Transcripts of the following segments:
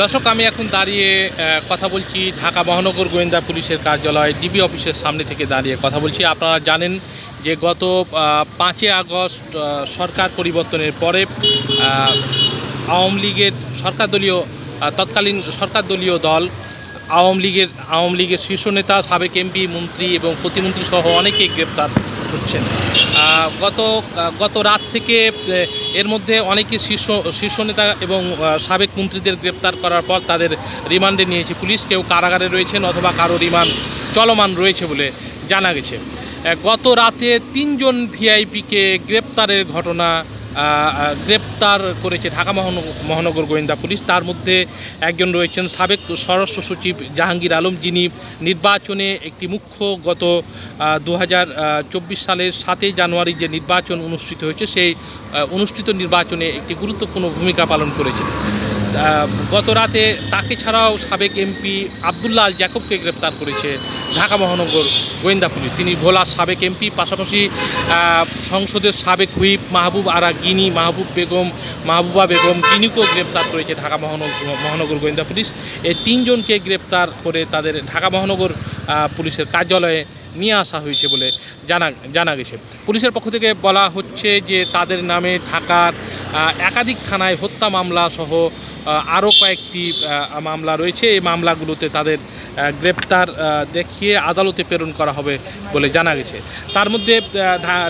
দর্শক, আমি এখন দাঁড়িয়ে কথা বলছি ঢাকা মহানগর গোয়েন্দা পুলিশের কার্যালয় ডিবি অফিসের সামনে থেকে দাঁড়িয়ে কথা বলছি। আপনারা জানেন যে গত 5 আগস্ট সরকার পরিবর্তনের পরে আওয়ামী লীগের তৎকালীন সরকার দলীয় দল আওয়ামী লীগের শীর্ষ নেতা, সাবেক এমপি, মন্ত্রী এবং প্রতিমন্ত্রী সহ অনেকেই গ্রেপ্তার হচ্ছেন। গত রাত থেকে এর মধ্যে অনেকে শীর্ষ নেতা এবং সাবেক মন্ত্রীদের গ্রেপ্তার করার পর তাদের রিমান্ডে নিয়েছে পুলিশ। কেউ কারাগারে রয়েছেন অথবা কারো রিমান্ড চলমান রয়েছে বলে জানা গেছে। গত রাতে 3 জন ভিআইপিকে গ্রেপ্তারের ঘটনা গ্রেপ্তার করেছে ঢাকা মহানগর গোয়েন্দা পুলিশ। তার মধ্যে একজন রয়েছেন সাবেক স্বরাষ্ট্র সচিব জাহাঙ্গীর আলম, যিনি নির্বাচনে একটি মুখ্য গত 2024 সালের 7 জানুয়ারি যে নির্বাচন অনুষ্ঠিত হয়েছে, সেই অনুষ্ঠিত নির্বাচনে একটি গুরুত্বপূর্ণ ভূমিকা পালন করেছেন। গত রাতে তাকে ছাড়াও সাবেক এমপি আবদুল্লাহ আল জ্যাকবকে গ্রেপ্তার করেছে ঢাকা মহানগর গোয়েন্দা পুলিশ। তিনি ভোলার সাবেক এমপি, পাশাপাশি সংসদের সাবেক হুইপ মাহবুবা বেগম গিনিকেও গ্রেপ্তার করেছে ঢাকা মহানগর গোয়েন্দা পুলিশ। এই 3 জনকে গ্রেপ্তার করে তাদের ঢাকা মহানগর পুলিশের কার্যালয়ে নিয়ে আসা হয়েছে বলে জানা গেছে। পুলিশের পক্ষ থেকে বলা হচ্ছে যে তাদের নামে ঢাকার একাধিক থানায় হত্যা মামলা সহ আরও কয়েকটি মামলা রয়েছে। এই মামলাগুলোতে তাদের গ্রেপ্তার দেখিয়ে আদালতে প্রেরণ করা হবে বলে জানা গেছে। তার মধ্যে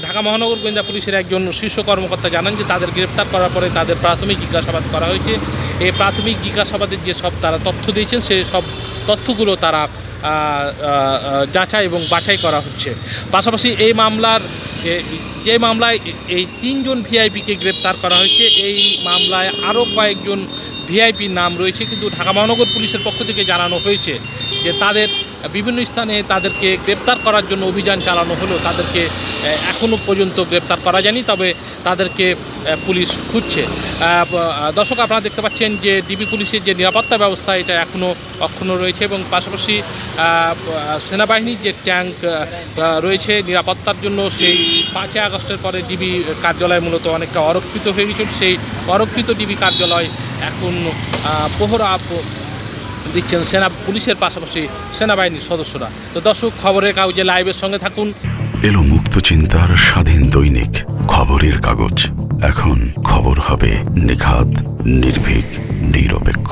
ঢাকা মহানগর গোয়েন্দা পুলিশের একজন শীর্ষ কর্মকর্তা জানান যে তাদের গ্রেপ্তার করার পরে তাদের প্রাথমিক জিজ্ঞাসাবাদ করা হয়েছে। এই প্রাথমিক জিজ্ঞাসাবাদের যে সব তারা তথ্য দিয়েছেন, সেই সব তথ্যগুলো তারা যাচাই এবং বাছাই করা হচ্ছে। পাশাপাশি এই মামলায় এই 3 জন ভিআইপিকে গ্রেপ্তার করা হয়েছে, এই মামলায় আরও কয়েকজন ভিআইপির নাম রয়েছে। কিন্তু ঢাকা মহানগর পুলিশের পক্ষ থেকে জানানো হয়েছে যে তাদের বিভিন্ন স্থানে তাদেরকে গ্রেপ্তার করার জন্য অভিযান চালানো হলেও তাদেরকে এখনও পর্যন্ত গ্রেপ্তার করা যায়নি, তবে তাদেরকে পুলিশ খুঁজছে। দর্শক, আপনারা দেখতে পাচ্ছেন যে ডিবি পুলিশের যে নিরাপত্তা ব্যবস্থা, এটা এখনও অক্ষুণ্ণ রয়েছে এবং পাশাপাশি সেনাবাহিনীর যে ট্যাঙ্ক রয়েছে নিরাপত্তার জন্য, সেই 5 আগস্টের পরে ডিবি কার্যালয় মূলত অনেকটা অরক্ষিত হয়ে গেছিল। সেই অরক্ষিত ডিবি কার্যালয় এখন প্রহরা দিচ্ছেন পুলিশের পাশাপাশি সেনাবাহিনীর সদস্যরা। তো দর্শক, খবরের কাগজে লাইভের সঙ্গে থাকুন। এলো মুক্ত চিন্তার স্বাধীন দৈনিক খবরের কাগজ। এখন খবর হবে নিখাত, নির্ভীক, নিরপেক্ষ।